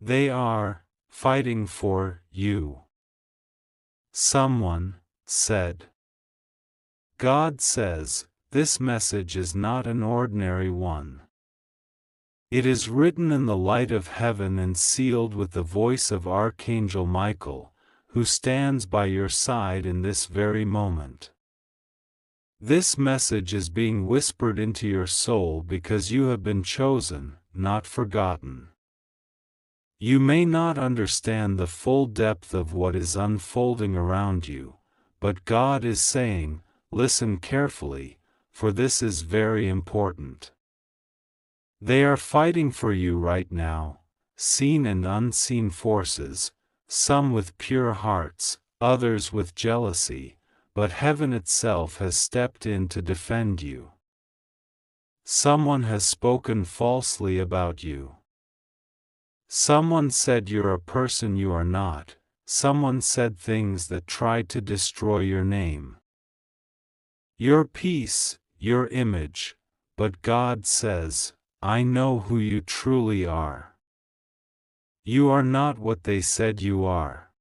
They are fighting for you. Someone said. God says, this message is not an ordinary one. It is written in the light of heaven and sealed with the voice of Archangel Michael, who stands by your side in this very moment. This message is being whispered into your soul because you have been chosen, not forgotten. You may not understand the full depth of what is unfolding around you, but God is saying, listen carefully, for this is very important. They are fighting for you right now, seen and unseen forces, some with pure hearts, others with jealousy, but heaven itself has stepped in to defend you. Someone has spoken falsely about you. Someone said you're a person you are not. Someone said things that tried to destroy your name, your peace, your image, but God says, I know who you truly are. You are not what they said you are.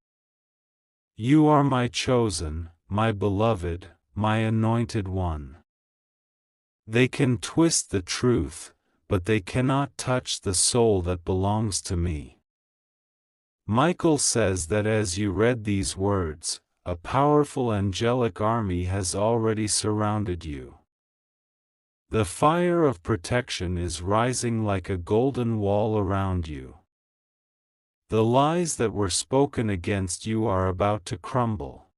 You are my chosen, my beloved, my anointed one. They can twist the truth, but they cannot touch the soul that belongs to me. Michael says that as you read these words, a powerful angelic army has already surrounded you. The fire of protection is rising like a golden wall around you. The lies that were spoken against you are about to crumble.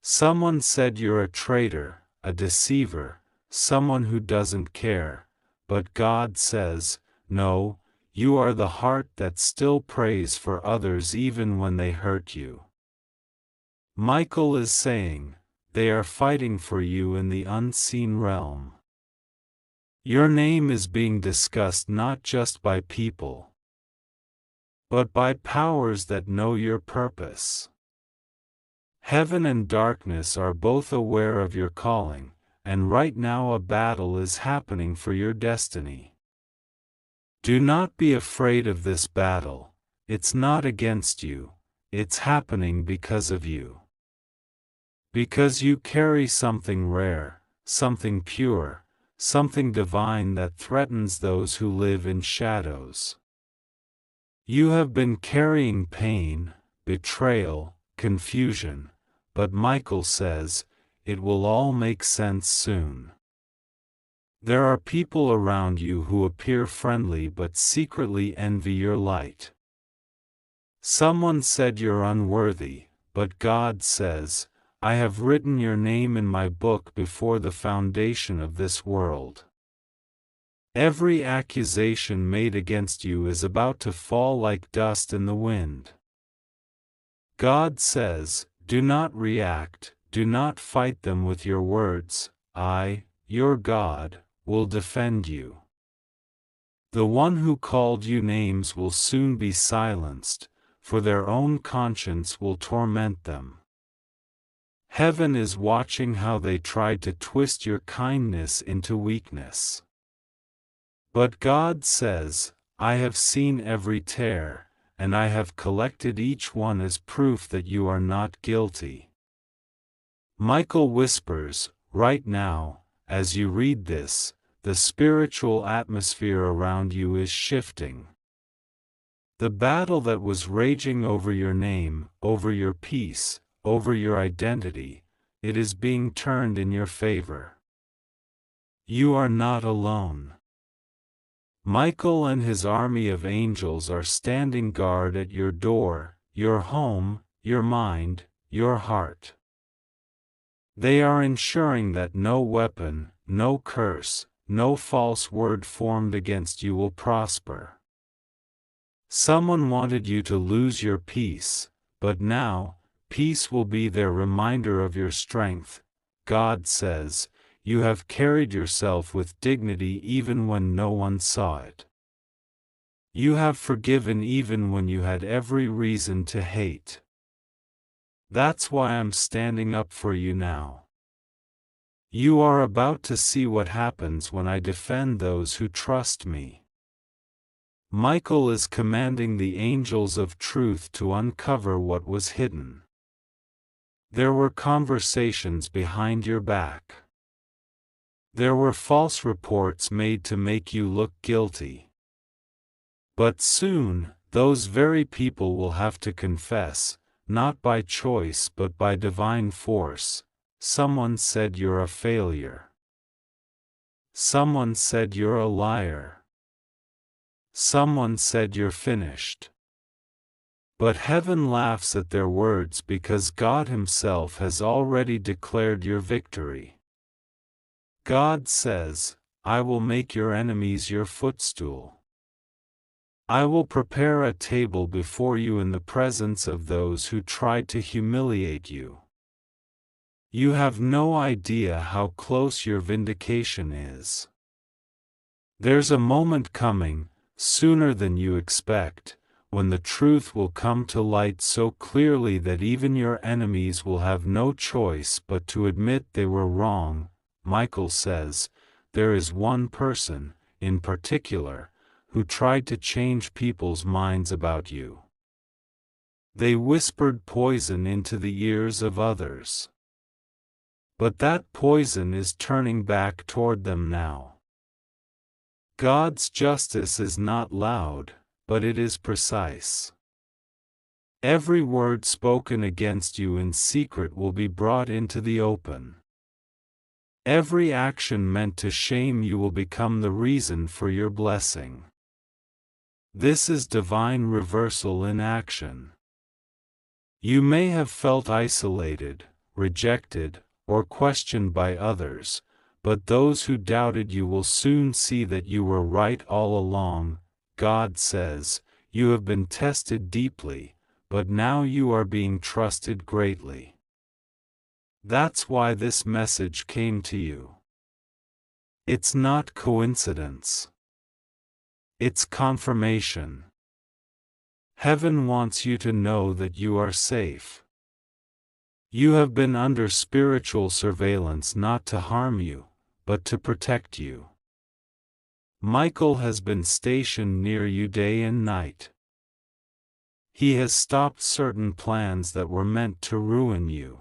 Someone said you're a traitor, a deceiver, someone who doesn't care, but God says, no, you are the heart that still prays for others even when they hurt you. Michael is saying, they are fighting for you in the unseen realm. Your name is being discussed not just by people, but by powers that know your purpose. Heaven and darkness are both aware of your calling, and right now a battle is happening for your destiny. Do not be afraid of this battle. It's not against you, it's happening because of you. Because you carry something rare, something pure, something divine that threatens those who live in shadows. You have been carrying pain, betrayal, confusion, but Michael says, it will all make sense soon. There are people around you who appear friendly but secretly envy your light. Someone said you're unworthy, but God says, I have written your name in my book before the foundation of this world. Every accusation made against you is about to fall like dust in the wind. God says, do not react, do not fight them with your words. I, your God, will defend you. The one who called you names will soon be silenced, for their own conscience will torment them. Heaven is watching how they tried to twist your kindness into weakness. But God says, I have seen every tear, and I have collected each one as proof that you are not guilty. Michael whispers, right now, as you read this, the spiritual atmosphere around you is shifting. The battle that was raging over your name, over your peace, over your identity, it is being turned in your favor. You are not alone. Michael and his army of angels are standing guard at your door, your home, your mind, your heart. They are ensuring that no weapon, no curse, no false word formed against you will prosper. Someone wanted you to lose your peace, but now, peace will be their reminder of your strength. God says, you have carried yourself with dignity even when no one saw it. You have forgiven even when you had every reason to hate. That's why I'm standing up for you now. You are about to see what happens when I defend those who trust me. Michael is commanding the angels of truth to uncover what was hidden. There were conversations behind your back. There were false reports made to make you look guilty. But soon, those very people will have to confess, not by choice but by divine force. Someone said you're a failure. Someone said you're a liar. Someone said you're finished. But heaven laughs at their words because God Himself has already declared your victory. God says, I will make your enemies your footstool. I will prepare a table before you in the presence of those who tried to humiliate you. You have no idea how close your vindication is. There's a moment coming, sooner than you expect, when the truth will come to light so clearly that even your enemies will have no choice but to admit they were wrong. Michael says, there is one person, in particular, who tried to change people's minds about you. They whispered poison into the ears of others. But that poison is turning back toward them now. God's justice is not loud, but it is precise. Every word spoken against you in secret will be brought into the open. Every action meant to shame you will become the reason for your blessing. This is divine reversal in action. You may have felt isolated, rejected, or questioned by others, but those who doubted you will soon see that you were right all along. God says, you have been tested deeply, but now you are being trusted greatly. That's why this message came to you. It's not coincidence. It's confirmation. Heaven wants you to know that you are safe. You have been under spiritual surveillance not to harm you, but to protect you. Michael has been stationed near you day and night. He has stopped certain plans that were meant to ruin you.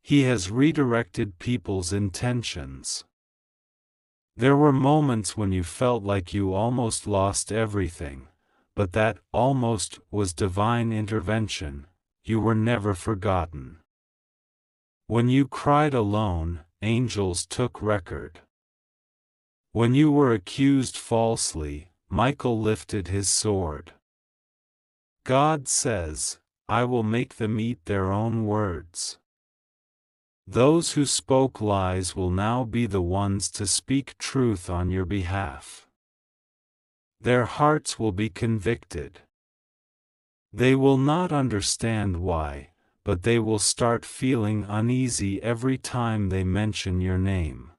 He has redirected people's intentions. There were moments when you felt like you almost lost everything, but that almost was divine intervention. You were never forgotten. When you cried alone, angels took record. When you were accused falsely, Michael lifted his sword. God says, I will make them eat their own words. Those who spoke lies will now be the ones to speak truth on your behalf. Their hearts will be convicted. They will not understand why, but they will start feeling uneasy every time they mention your name.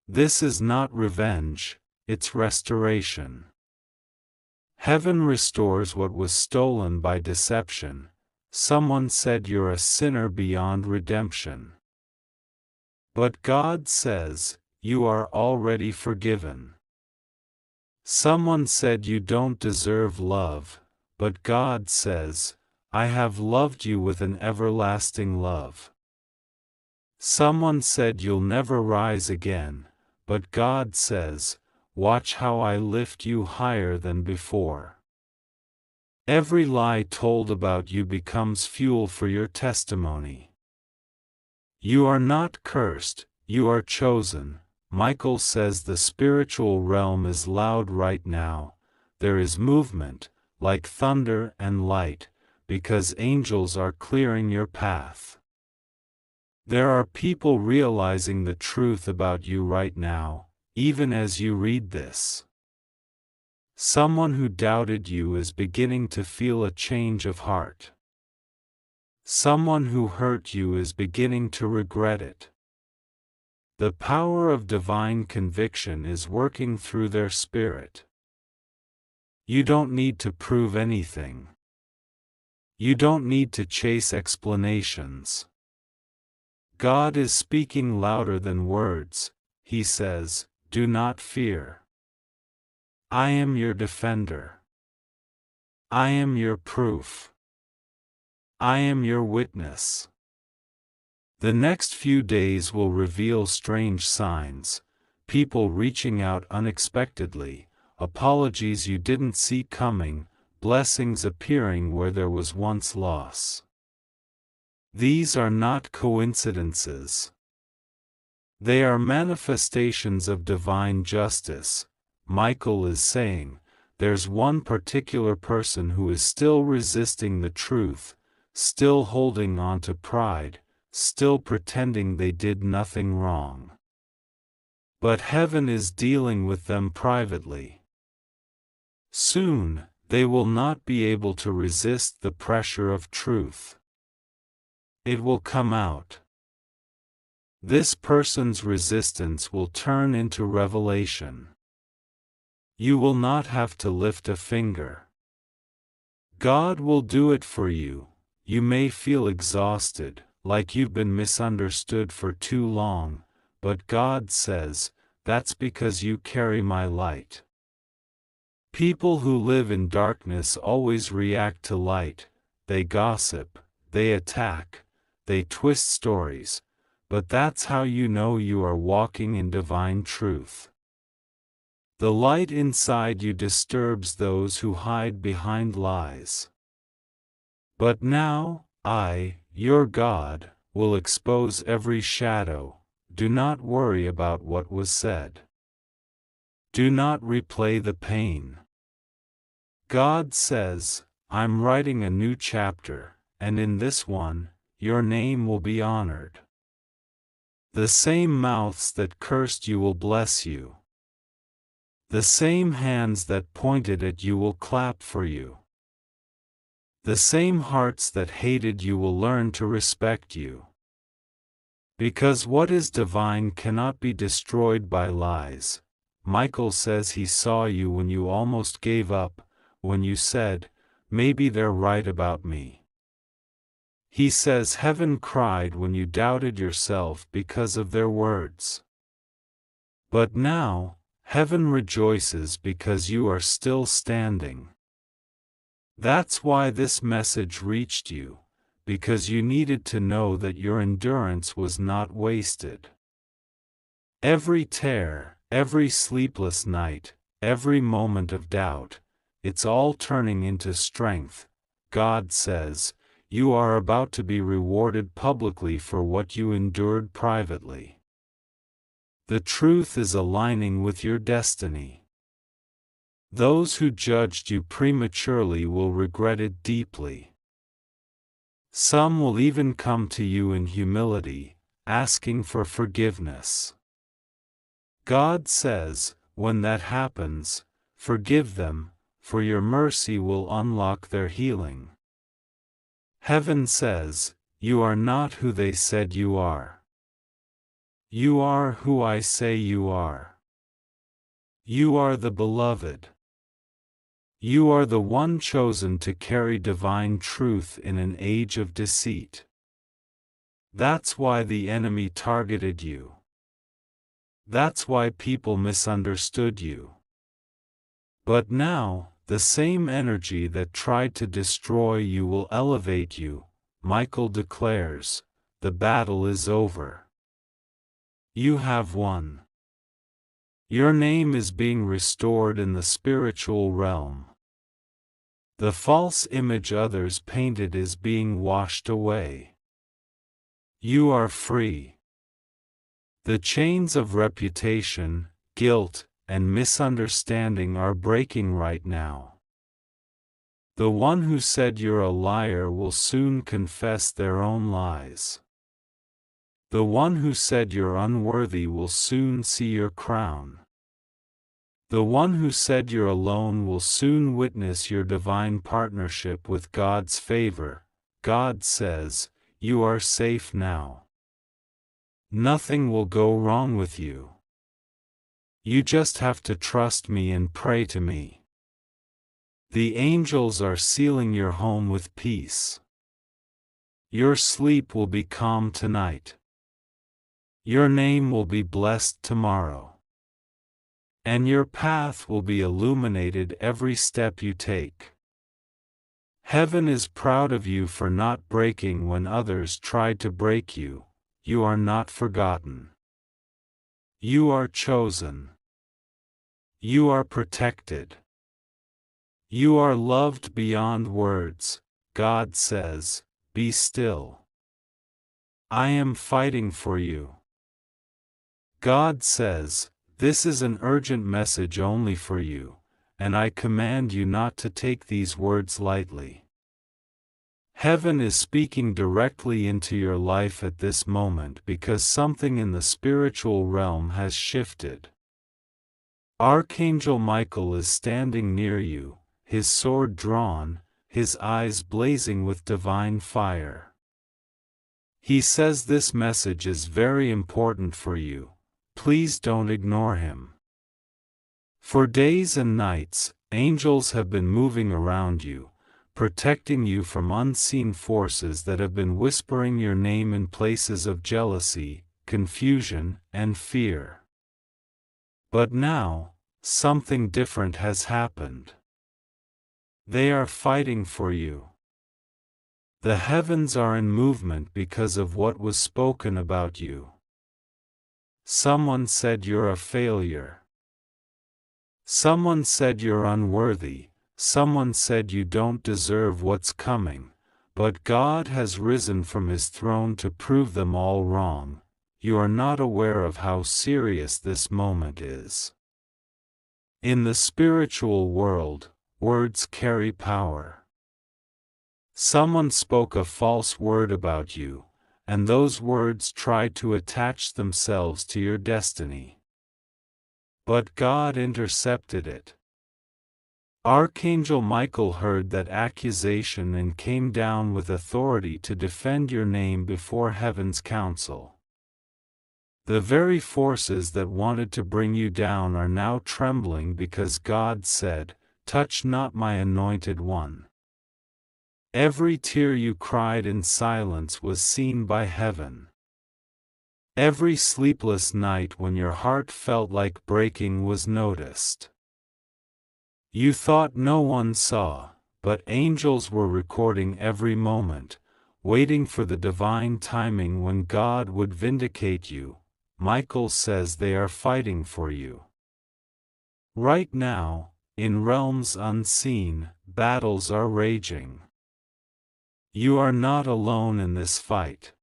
This is not revenge, it's restoration. Heaven restores what was stolen by deception. Someone said you're a sinner beyond redemption. But God says, you are already forgiven. Someone said you don't deserve love, but God says, I have loved you with an everlasting love. Someone said you'll never rise again, but God says, watch how I lift you higher than before. Every lie told about you becomes fuel for your testimony. You are not cursed, you are chosen. Michael says the spiritual realm is loud right now. There is movement, like thunder and light, because angels are clearing your path. There are people realizing the truth about you right now, even as you read this. Someone who doubted you is beginning to feel a change of heart. Someone who hurt you is beginning to regret it. The power of divine conviction is working through their spirit. You don't need to prove anything. You don't need to chase explanations. God is speaking louder than words. He says, do not fear. I am your defender. I am your proof. I am your witness. The next few days will reveal strange signs, people reaching out unexpectedly, apologies you didn't see coming, blessings appearing where there was once loss. These are not coincidences. They are manifestations of divine justice. Michael is saying, there's one particular person who is still resisting the truth, still holding on to pride, still pretending they did nothing wrong. But heaven is dealing with them privately. Soon, they will not be able to resist the pressure of truth. It will come out. This person's resistance will turn into revelation. You will not have to lift a finger. God will do it for you. You may feel exhausted, like you've been misunderstood for too long, but God says, that's because you carry my light. People who live in darkness always react to light. They gossip, they attack, they twist stories, but that's how you know you are walking in divine truth. The light inside you disturbs those who hide behind lies. But now, I, your God, will expose every shadow. Do not worry about what was said. Do not replay the pain. God says, I'm writing a new chapter, and in this one, your name will be honored. The same mouths that cursed you will bless you. The same hands that pointed at you will clap for you. The same hearts that hated you will learn to respect you. Because what is divine cannot be destroyed by lies. Michael says he saw you when you almost gave up, when you said, maybe they're right about me. He says heaven cried when you doubted yourself because of their words. But now, heaven rejoices because you are still standing. That's why this message reached you, because you needed to know that your endurance was not wasted. Every tear, every sleepless night, every moment of doubt, it's all turning into strength. God says, you are about to be rewarded publicly for what you endured privately. The truth is aligning with your destiny. Those who judged you prematurely will regret it deeply. Some will even come to you in humility, asking for forgiveness. God says, when that happens, forgive them, for your mercy will unlock their healing. Heaven says, you are not who they said you are. You are who I say you are. You are the beloved. You are the one chosen to carry divine truth in an age of deceit. That's why the enemy targeted you. That's why people misunderstood you. But now, the same energy that tried to destroy you will elevate you. Michael declares, the battle is over. You have won. Your name is being restored in the spiritual realm. The false image others painted is being washed away. You are free. The chains of reputation, guilt, and misunderstanding are breaking right now. The one who said you're a liar will soon confess their own lies. The one who said you're unworthy will soon see your crown. The one who said you're alone will soon witness your divine partnership with God's favor. God says, you are safe now. Nothing will go wrong with you. You just have to trust me and pray to me. The angels are sealing your home with peace. Your sleep will be calm tonight. Your name will be blessed tomorrow. and your path will be illuminated every step you take. Heaven is proud of you for not breaking when others tried to break you. You are not forgotten. You are chosen. You are protected. You are loved beyond words. God says, "Be still. I am fighting for you." God says, "This is an urgent message only for you, and I command you not to take these words lightly." Heaven is speaking directly into your life at this moment because something in the spiritual realm has shifted. Archangel Michael is standing near you, his sword drawn, his eyes blazing with divine fire. He says this message is very important for you. Please don't ignore him. For days and nights, angels have been moving around you, protecting you from unseen forces that have been whispering your name in places of jealousy, confusion, and fear. But now, something different has happened. They are fighting for you. The heavens are in movement because of what was spoken about you. Someone said you're a failure. Someone said you're unworthy. Someone said you don't deserve what's coming. But God has risen from his throne to prove them all wrong. You are not aware of how serious this moment is. In the spiritual world, words carry power. Someone spoke a false word about you, and those words tried to attach themselves to your destiny. But God intercepted it. Archangel Michael heard that accusation and came down with authority to defend your name before heaven's council. The very forces that wanted to bring you down are now trembling because God said, "Touch not my anointed one." Every tear you cried in silence was seen by heaven. Every sleepless night when your heart felt like breaking was noticed. You thought no one saw, but angels were recording every moment, waiting for the divine timing when God would vindicate you. Michael says they are fighting for you. Right now, in realms unseen, battles are raging. You are not alone in this fight.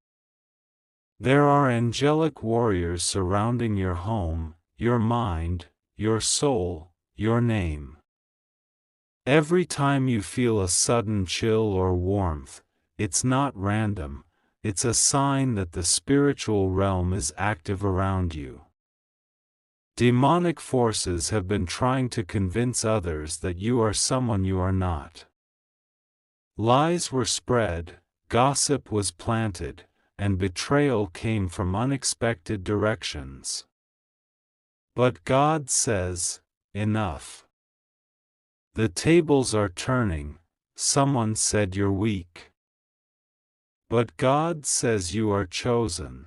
There are angelic warriors surrounding your home, your mind, your soul, your name. Every time you feel a sudden chill or warmth, it's not random, it's a sign that the spiritual realm is active around you. Demonic forces have been trying to convince others that you are someone you are not. Lies were spread, gossip was planted, and betrayal came from unexpected directions. But God says, "Enough." The tables are turning. Someone said you're weak. But God says you are chosen.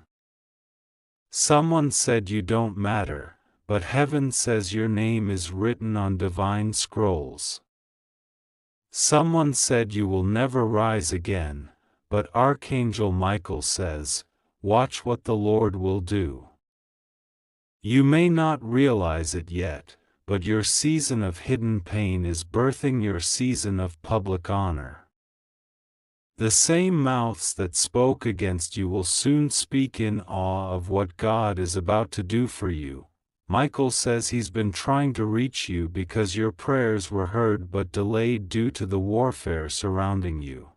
Someone said you don't matter, but heaven says your name is written on divine scrolls. Someone said you will never rise again, but Archangel Michael says, "Watch what the Lord will do." You may not realize it yet, but your season of hidden pain is birthing your season of public honor. The same mouths that spoke against you will soon speak in awe of what God is about to do for you. Michael says he's been trying to reach you because your prayers were heard but delayed due to the warfare surrounding you.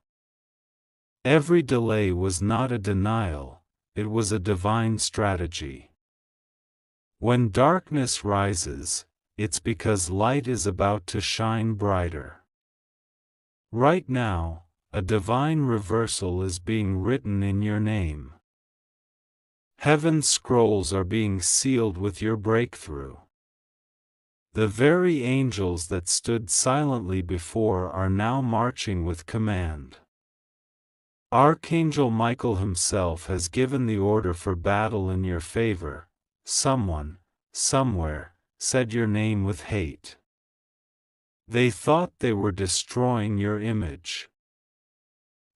Every delay was not a denial, it was a divine strategy. When darkness rises, it's because light is about to shine brighter. Right now, a divine reversal is being written in your name. Heaven's scrolls are being sealed with your breakthrough. The very angels that stood silently before are now marching with command. Archangel Michael himself has given the order for battle in your favor. Someone, somewhere, said your name with hate. They thought they were destroying your image.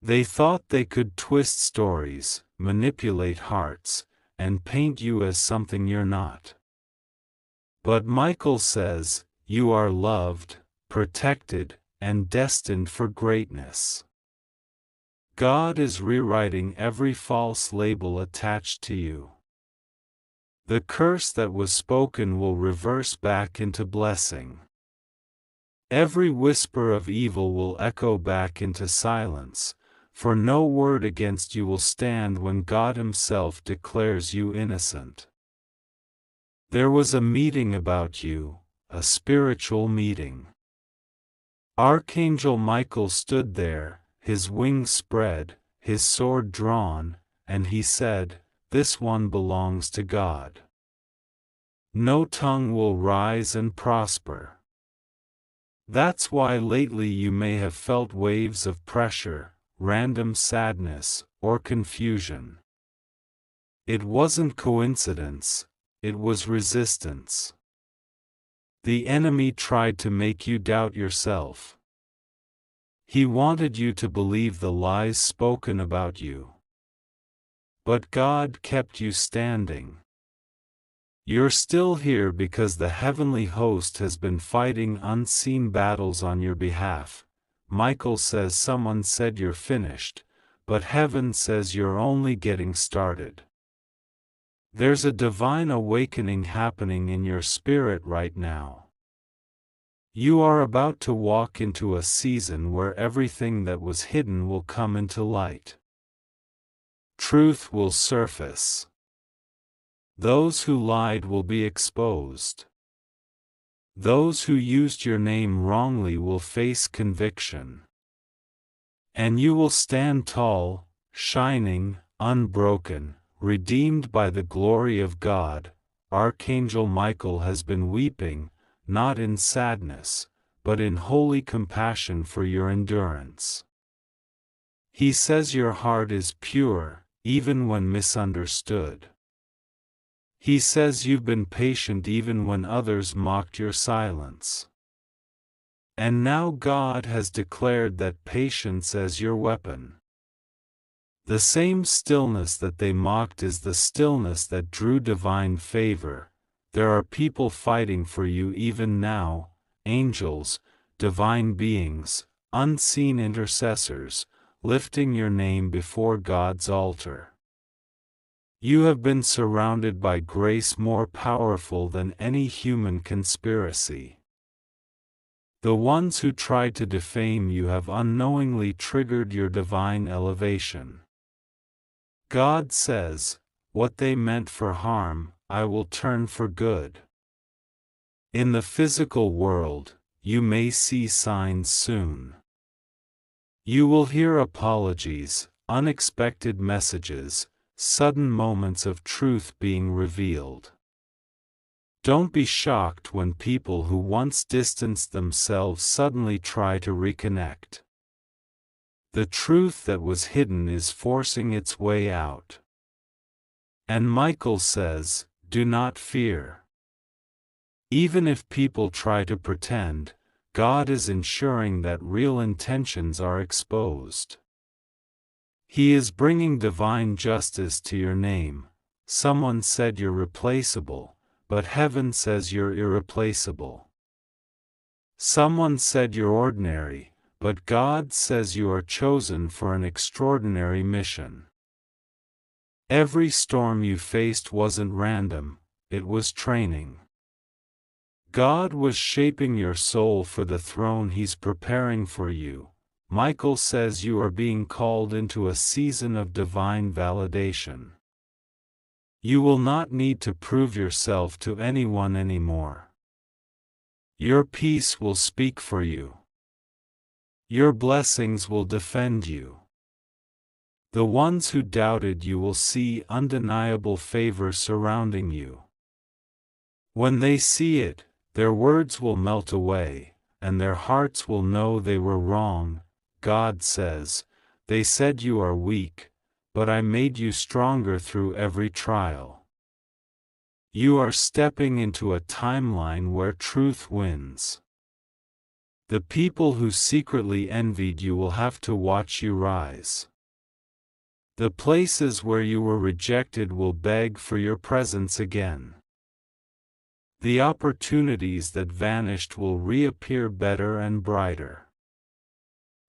They thought they could twist stories, manipulate hearts, and paint you as something you're not. But Michael says, you are loved, protected, and destined for greatness. God is rewriting every false label attached to you. The curse that was spoken will reverse back into blessing. Every whisper of evil will echo back into silence, for no word against you will stand when God Himself declares you innocent. There was a meeting about you, a spiritual meeting. Archangel Michael stood there, his wings spread, his sword drawn, and he said, "This one belongs to God. No tongue will rise and prosper." That's why lately you may have felt waves of pressure, random sadness, or confusion. It wasn't coincidence, it was resistance. The enemy tried to make you doubt yourself. He wanted you to believe the lies spoken about you. But God kept you standing. You're still here because the heavenly host has been fighting unseen battles on your behalf. Michael says someone said you're finished, but heaven says you're only getting started. There's a divine awakening happening in your spirit right now. You are about to walk into a season where everything that was hidden will come into light. Truth will surface. Those who lied will be exposed. Those who used your name wrongly will face conviction. And you will stand tall, shining, unbroken, redeemed by the glory of God. Archangel Michael has been weeping, not in sadness, but in holy compassion for your endurance. He says your heart is pure, even when misunderstood. He says you've been patient even when others mocked your silence. And now God has declared that patience as your weapon. The same stillness that they mocked is the stillness that drew divine favor. There are people fighting for you even now, angels, divine beings, unseen intercessors, lifting your name before God's altar. You have been surrounded by grace more powerful than any human conspiracy. The ones who tried to defame you have unknowingly triggered your divine elevation. God says, "What they meant for harm, I will turn for good." In the physical world, you may see signs soon. You will hear apologies, unexpected messages, sudden moments of truth being revealed. Don't be shocked when people who once distanced themselves suddenly try to reconnect. The truth that was hidden is forcing its way out. And Michael says, do not fear. Even if people try to pretend, God is ensuring that real intentions are exposed. He is bringing divine justice to your name. Someone said you're replaceable, but heaven says you're irreplaceable. Someone said you're ordinary, but God says you are chosen for an extraordinary mission. Every storm you faced wasn't random, it was training. God was shaping your soul for the throne He's preparing for you. Michael says you are being called into a season of divine validation. You will not need to prove yourself to anyone anymore. Your peace will speak for you. Your blessings will defend you. The ones who doubted you will see undeniable favor surrounding you. When they see it, their words will melt away, and their hearts will know they were wrong. God says, "They said you are weak, but I made you stronger through every trial." You are stepping into a timeline where truth wins. The people who secretly envied you will have to watch you rise. The places where you were rejected will beg for your presence again. The opportunities that vanished will reappear better and brighter.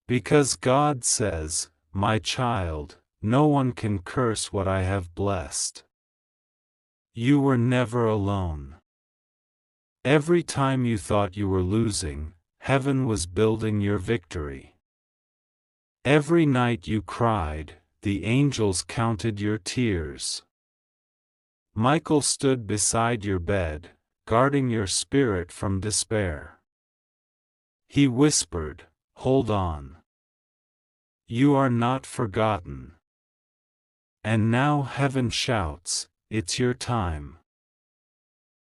Because God says, "My child, no one can curse what I have blessed." You were never alone. Every time you thought you were losing, heaven was building your victory. Every night you cried, the angels counted your tears. Michael stood beside your bed, guarding your spirit from despair. He whispered, "Hold on. You are not forgotten." And now heaven shouts, "It's your time."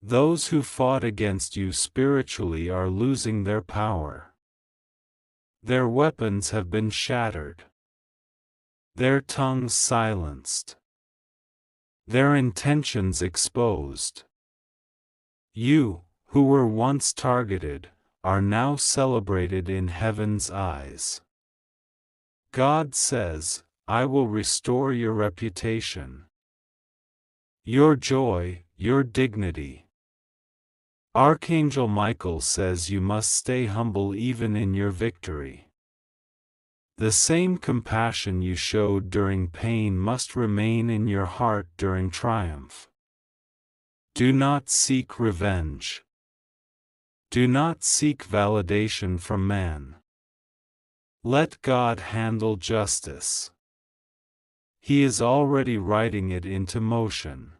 Those who fought against you spiritually are losing their power. Their weapons have been shattered. Their tongues silenced. Their intentions exposed. You, who were once targeted, are now celebrated in heaven's eyes. God says, "I will restore your reputation, your joy, your dignity." Archangel Michael says you must stay humble even in your victory. The same compassion you showed during pain must remain in your heart during triumph. Do not seek revenge. Do not seek validation from man. Let God handle justice. He is already writing it into motion.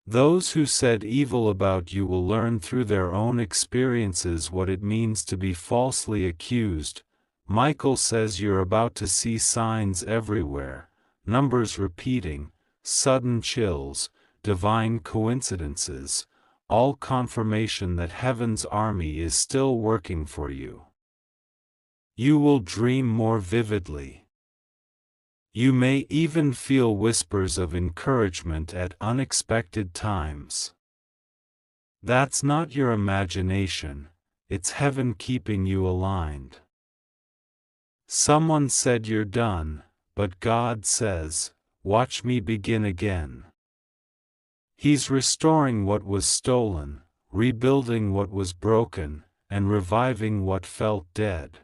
Those who said evil about you will learn through their own experiences what it means to be falsely accused. Michael says you're about to see signs everywhere, numbers repeating, sudden chills, divine coincidences, all confirmation that heaven's army is still working for you. You will dream more vividly. You may even feel whispers of encouragement at unexpected times. That's not your imagination, it's heaven keeping you aligned. Someone said you're done, but God says, "Watch me begin again." He's restoring what was stolen, rebuilding what was broken, and reviving what felt dead.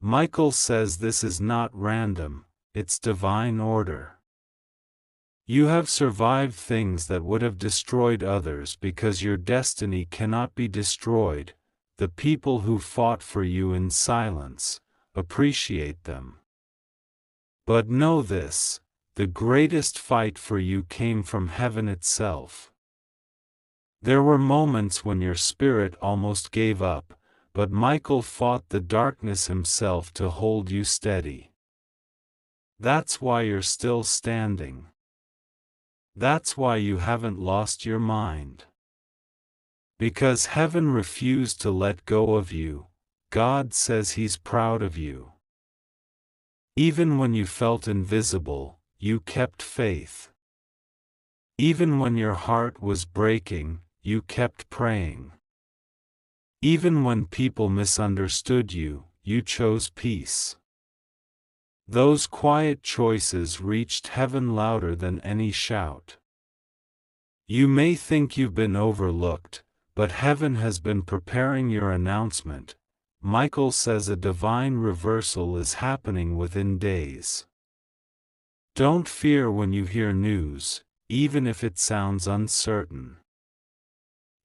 Michael says this is not random. It's divine order. You have survived things that would have destroyed others because your destiny cannot be destroyed. The people who fought for you in silence, appreciate them. But know this, the greatest fight for you came from heaven itself. There were moments when your spirit almost gave up, but Michael fought the darkness himself to hold you steady. That's why you're still standing. That's why you haven't lost your mind. Because heaven refused to let go of you, God says He's proud of you. Even when you felt invisible, you kept faith. Even when your heart was breaking, you kept praying. Even when people misunderstood you, you chose peace. Those quiet choices reached heaven louder than any shout. You may think you've been overlooked, but heaven has been preparing your announcement. Michael says a divine reversal is happening within days. Don't fear when you hear news, even if it sounds uncertain.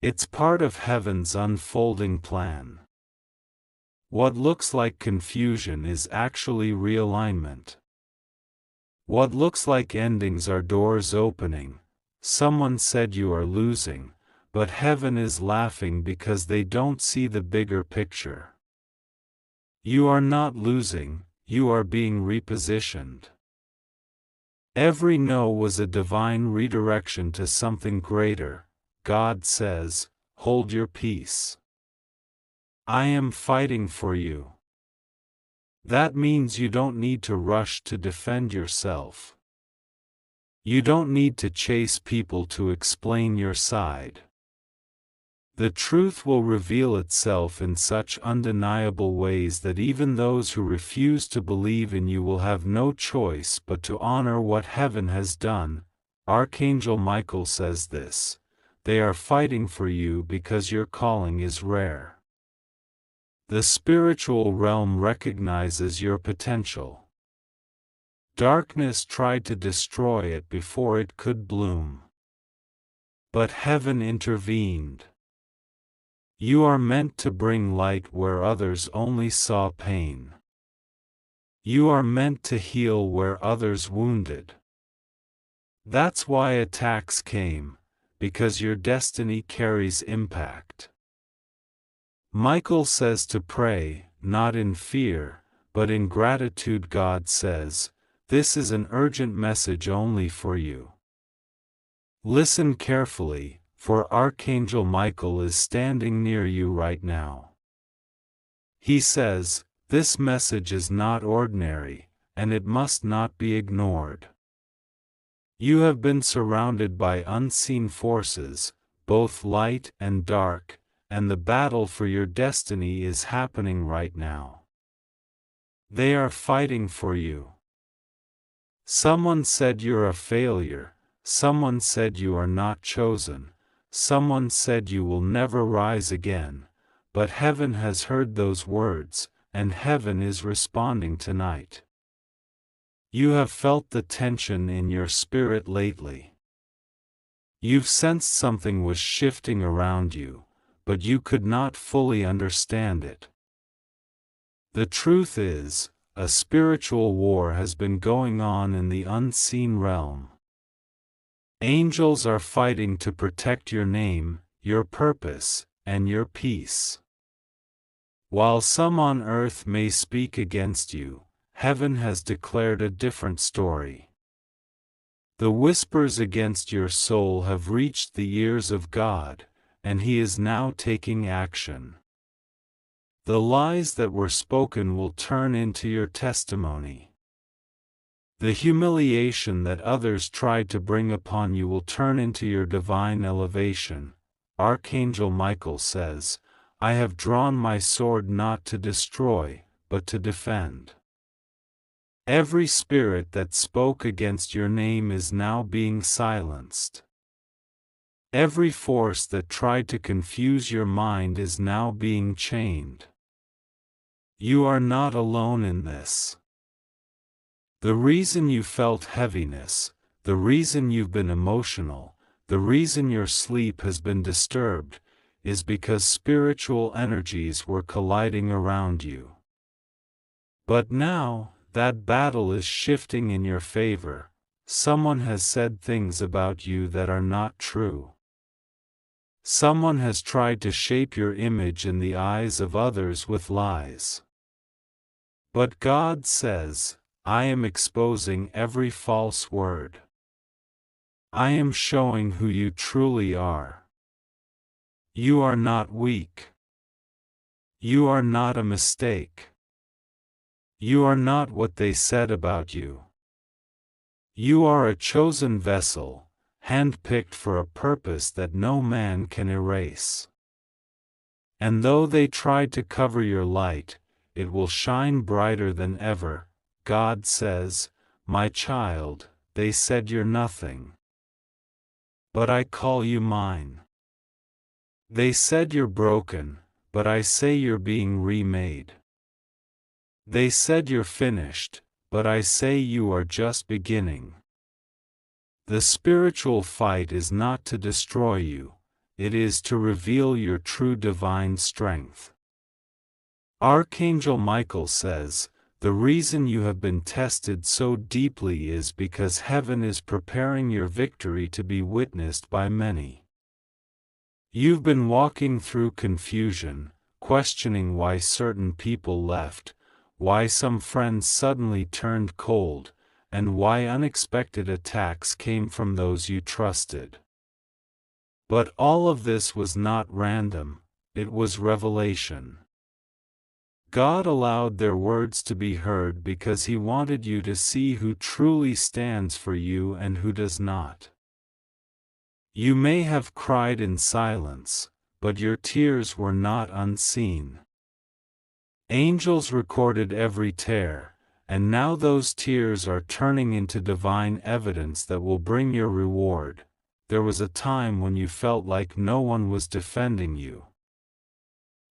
It's part of heaven's unfolding plan. What looks like confusion is actually realignment. What looks like endings are doors opening. Someone said you are losing, but heaven is laughing because they don't see the bigger picture. You are not losing, you are being repositioned. Every no was a divine redirection to something greater. God says, "Hold your peace. I am fighting for you." That means you don't need to rush to defend yourself. You don't need to chase people to explain your side. The truth will reveal itself in such undeniable ways that even those who refuse to believe in you will have no choice but to honor what heaven has done. Archangel Michael says this: they are fighting for you because your calling is rare. The spiritual realm recognizes your potential. Darkness tried to destroy it before it could bloom. But heaven intervened. You are meant to bring light where others only saw pain. You are meant to heal where others wounded. That's why attacks came, because your destiny carries impact. Michael says to pray, not in fear, but in gratitude. God says, this is an urgent message only for you. Listen carefully, for Archangel Michael is standing near you right now. He says, this message is not ordinary, and it must not be ignored. You have been surrounded by unseen forces, both light and dark, and the battle for your destiny is happening right now. They are fighting for you. Someone said you're a failure, someone said you are not chosen, someone said you will never rise again, but heaven has heard those words, and heaven is responding tonight. You have felt the tension in your spirit lately. You've sensed something was shifting around you, but you could not fully understand it. The truth is, a spiritual war has been going on in the unseen realm. Angels are fighting to protect your name, your purpose, and your peace. While some on earth may speak against you, heaven has declared a different story. The whispers against your soul have reached the ears of God, and He is now taking action. The lies that were spoken will turn into your testimony. The humiliation that others tried to bring upon you will turn into your divine elevation. Archangel Michael says, I have drawn my sword not to destroy, but to defend. Every spirit that spoke against your name is now being silenced. Every force that tried to confuse your mind is now being chained. You are not alone in this. The reason you felt heaviness, the reason you've been emotional, the reason your sleep has been disturbed, is because spiritual energies were colliding around you. But now, that battle is shifting in your favor. Someone has said things about you that are not true. Someone has tried to shape your image in the eyes of others with lies. But God says, I am exposing every false word. I am showing who you truly are. You are not weak. You are not a mistake. You are not what they said about you. You are a chosen vessel, handpicked for a purpose that no man can erase. And though they tried to cover your light, it will shine brighter than ever. God says, my child, they said you're nothing. But I call you mine. They said you're broken, but I say you're being remade. They said you're finished, but I say you are just beginning. The spiritual fight is not to destroy you, it is to reveal your true divine strength. Archangel Michael says, the reason you have been tested so deeply is because heaven is preparing your victory to be witnessed by many. You've been walking through confusion, questioning why certain people left, why some friends suddenly turned cold, and why unexpected attacks came from those you trusted. But all of this was not random, it was revelation. God allowed their words to be heard because He wanted you to see who truly stands for you and who does not. You may have cried in silence, but your tears were not unseen. Angels recorded every tear, and now those tears are turning into divine evidence that will bring your reward. There was a time when you felt like no one was defending you.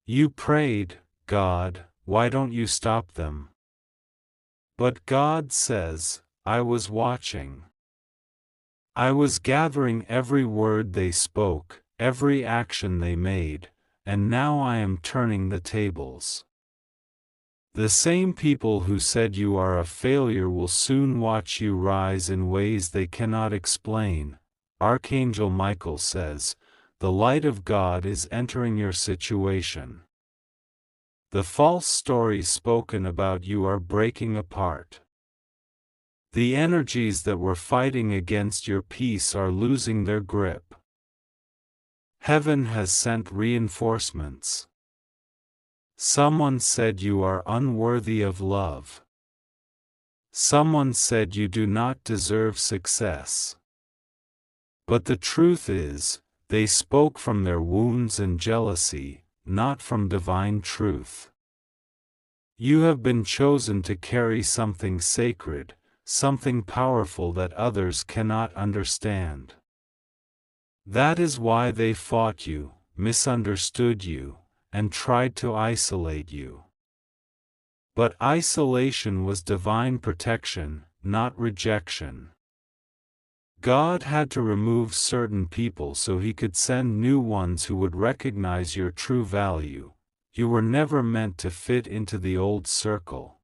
You prayed, God, why don't you stop them? But God says, I was watching. I was gathering every word they spoke, every action they made, and now I am turning the tables. The same people who said you are a failure will soon watch you rise in ways they cannot explain. Archangel Michael says, the light of God is entering your situation. The false stories spoken about you are breaking apart. The energies that were fighting against your peace are losing their grip. Heaven has sent reinforcements. Someone said you are unworthy of love. Someone said you do not deserve success. But the truth is, they spoke from their wounds and jealousy, not from divine truth. You have been chosen to carry something sacred, something powerful that others cannot understand. That is why they fought you, misunderstood you, and tried to isolate you. But isolation was divine protection, not rejection. God had to remove certain people so He could send new ones who would recognize your true value. You were never meant to fit into the old circle.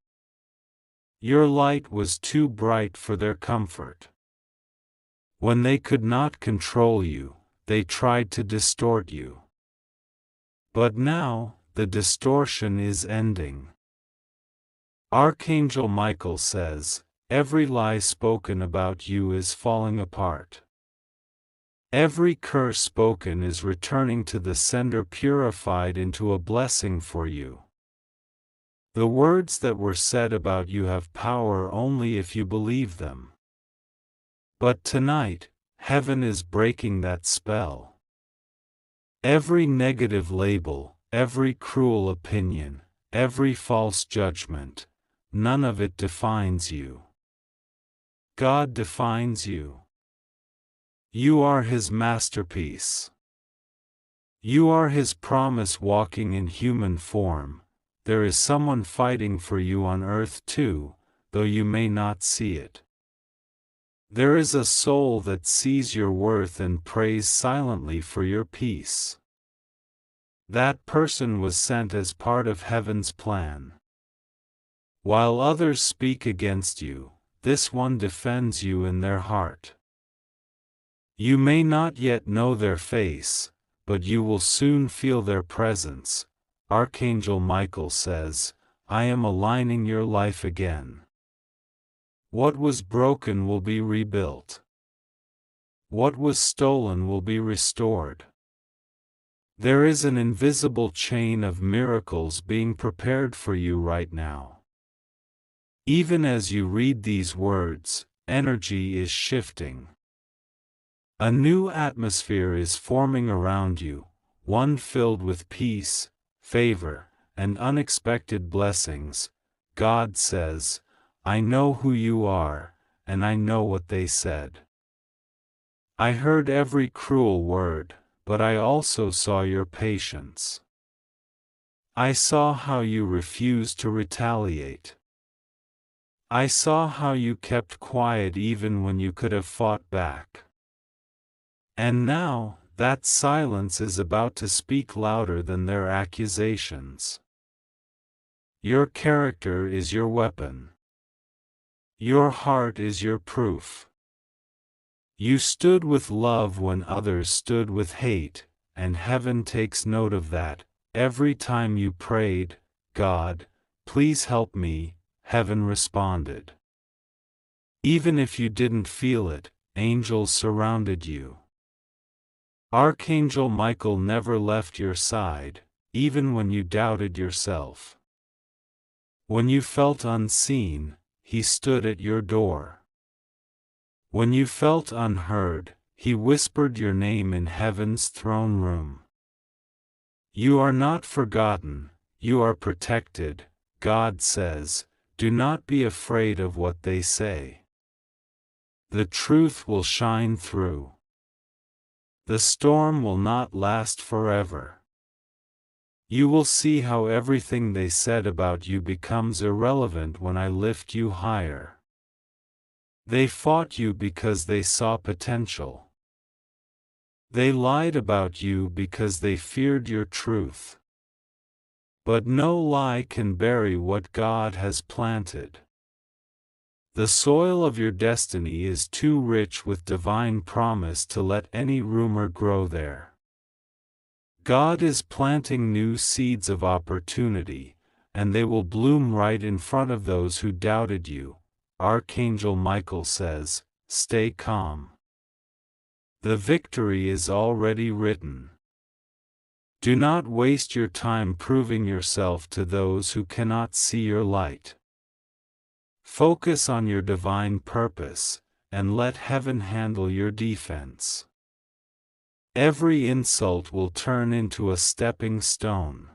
Your light was too bright for their comfort. When they could not control you, they tried to distort you. But now, the distortion is ending. Archangel Michael says, every lie spoken about you is falling apart. Every curse spoken is returning to the sender purified into a blessing for you. The words that were said about you have power only if you believe them. But tonight, heaven is breaking that spell. Every negative label, every cruel opinion, every false judgment, none of it defines you. God defines you. You are His masterpiece. You are His promise walking in human form. There is someone fighting for you on earth too, though you may not see it. There is a soul that sees your worth and prays silently for your peace. That person was sent as part of heaven's plan. While others speak against you, this one defends you in their heart. You may not yet know their face, but you will soon feel their presence. Archangel Michael says, I am aligning your life again. What was broken will be rebuilt. What was stolen will be restored. There is an invisible chain of miracles being prepared for you right now. Even as you read these words, energy is shifting. A new atmosphere is forming around you, one filled with peace, favor, and unexpected blessings. God says, I know who you are, and I know what they said. I heard every cruel word, but I also saw your patience. I saw how you refused to retaliate. I saw how you kept quiet even when you could have fought back. And now, that silence is about to speak louder than their accusations. Your character is your weapon. Your heart is your proof. You stood with love when others stood with hate, and heaven takes note of that. Every time you prayed, God, please help me, heaven responded. Even if you didn't feel it, angels surrounded you. Archangel Michael never left your side, even when you doubted yourself. When you felt unseen, He stood at your door. When you felt unheard, He whispered your name in heaven's throne room. You are not forgotten, you are protected, God says. Do not be afraid of what they say. The truth will shine through. The storm will not last forever. You will see how everything they said about you becomes irrelevant when I lift you higher. They fought you because they saw potential. They lied about you because they feared your truth. But no lie can bury what God has planted. The soil of your destiny is too rich with divine promise to let any rumor grow there. God is planting new seeds of opportunity, and they will bloom right in front of those who doubted you. Archangel Michael says, stay calm. The victory is already written. Do not waste your time proving yourself to those who cannot see your light. Focus on your divine purpose, and let heaven handle your defense. Every insult will turn into a stepping stone.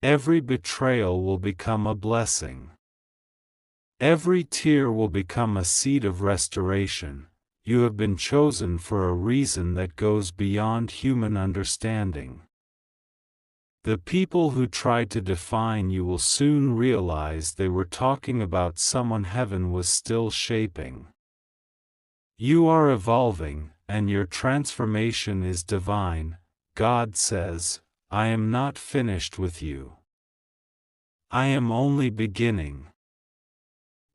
Every betrayal will become a blessing. Every tear will become a seed of restoration. You have been chosen for a reason that goes beyond human understanding. The people who tried to define you will soon realize they were talking about someone heaven was still shaping. You are evolving, and your transformation is divine. God says, I am not finished with you. I am only beginning.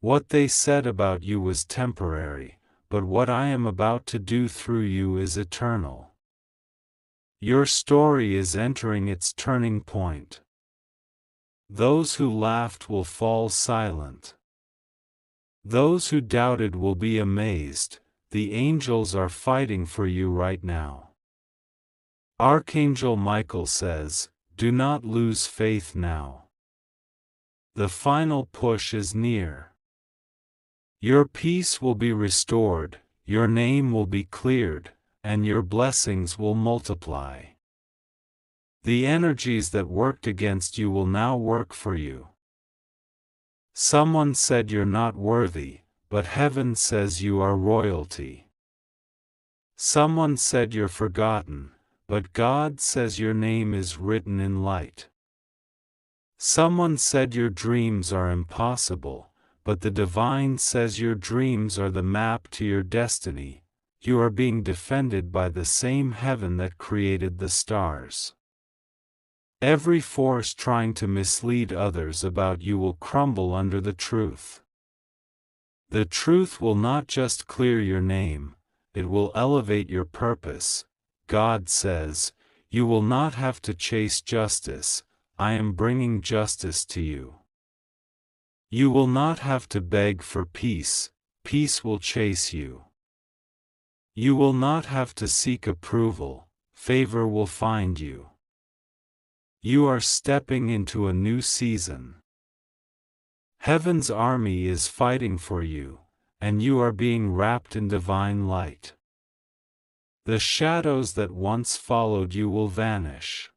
What they said about you was temporary, but what I am about to do through you is eternal. Your story is entering its turning point. Those who laughed will fall silent. Those who doubted will be amazed. The angels are fighting for you right now. Archangel Michael says, do not lose faith now. The final push is near. Your peace will be restored, your name will be cleared, and your blessings will multiply. The energies that worked against you will now work for you. Someone said you're not worthy, but heaven says you are royalty. Someone said you're forgotten, but God says your name is written in light. Someone said your dreams are impossible, but the divine says your dreams are the map to your destiny. You are being defended by the same heaven that created the stars. Every force trying to mislead others about you will crumble under the truth. The truth will not just clear your name, it will elevate your purpose. God says, you will not have to chase justice, I am bringing justice to you. You will not have to beg for peace, peace will chase you. You will not have to seek approval, favor will find you. You are stepping into a new season. Heaven's army is fighting for you, and you are being wrapped in divine light. The shadows that once followed you will vanish.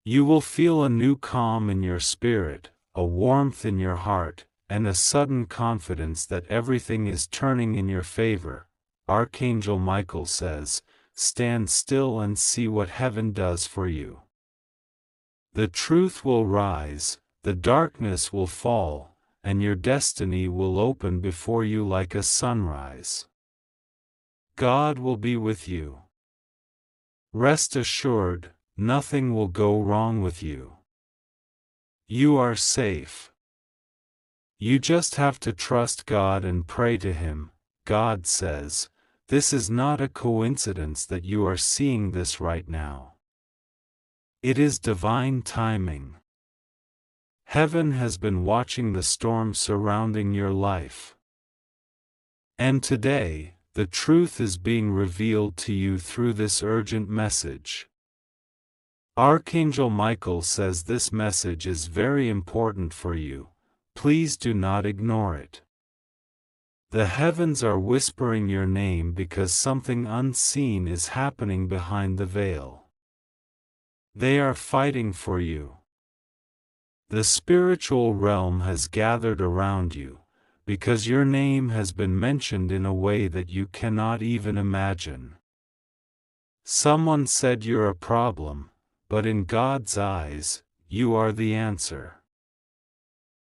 You will feel a new calm in your spirit, a warmth in your heart, and a sudden confidence that everything is turning in your favor. Archangel Michael says, stand still and see what heaven does for you. The truth will rise, the darkness will fall, and your destiny will open before you like a sunrise. God will be with you. Rest assured, nothing will go wrong with you. You are safe. You just have to trust God and pray to Him. God says, this is not a coincidence that you are seeing this right now. It is divine timing. Heaven has been watching the storm surrounding your life. And today, the truth is being revealed to you through this urgent message. Archangel Michael says this message is very important for you. Please do not ignore it. The heavens are whispering your name because something unseen is happening behind the veil. They are fighting for you. The spiritual realm has gathered around you, because your name has been mentioned in a way that you cannot even imagine. Someone said you're a problem, but in God's eyes, you are the answer.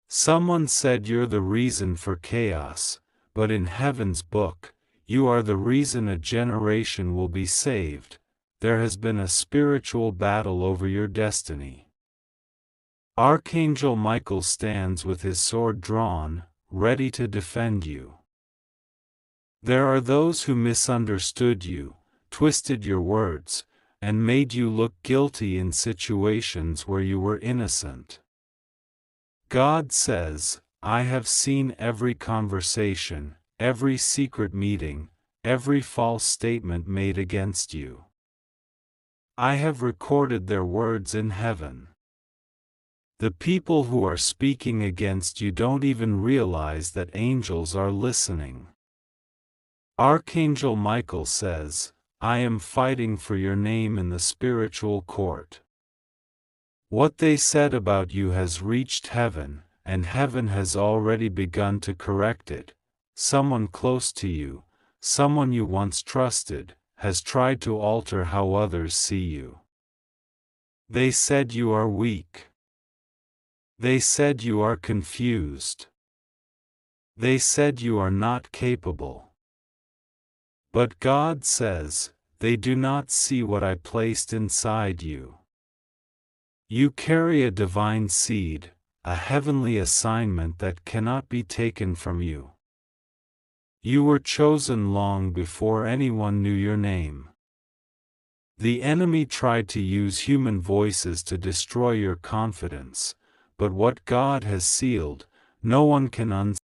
Someone said you're the reason for chaos, but in Heaven's book, you are the reason a generation will be saved. There has been a spiritual battle over your destiny. Archangel Michael stands with his sword drawn, ready to defend you. There are those who misunderstood you, twisted your words, and made you look guilty in situations where you were innocent. God says, I have seen every conversation, every secret meeting, every false statement made against you. I have recorded their words in heaven. The people who are speaking against you don't even realize that angels are listening. Archangel Michael says, I am fighting for your name in the spiritual court. What they said about you has reached heaven, and heaven has already begun to correct it. Someone close to you, someone you once trusted, has tried to alter how others see you. They said you are weak. They said you are confused. They said you are not capable. But God says, they do not see what I placed inside you. You carry a divine seed, a heavenly assignment that cannot be taken from you. You were chosen long before anyone knew your name. The enemy tried to use human voices to destroy your confidence, but what God has sealed, no one can unseal.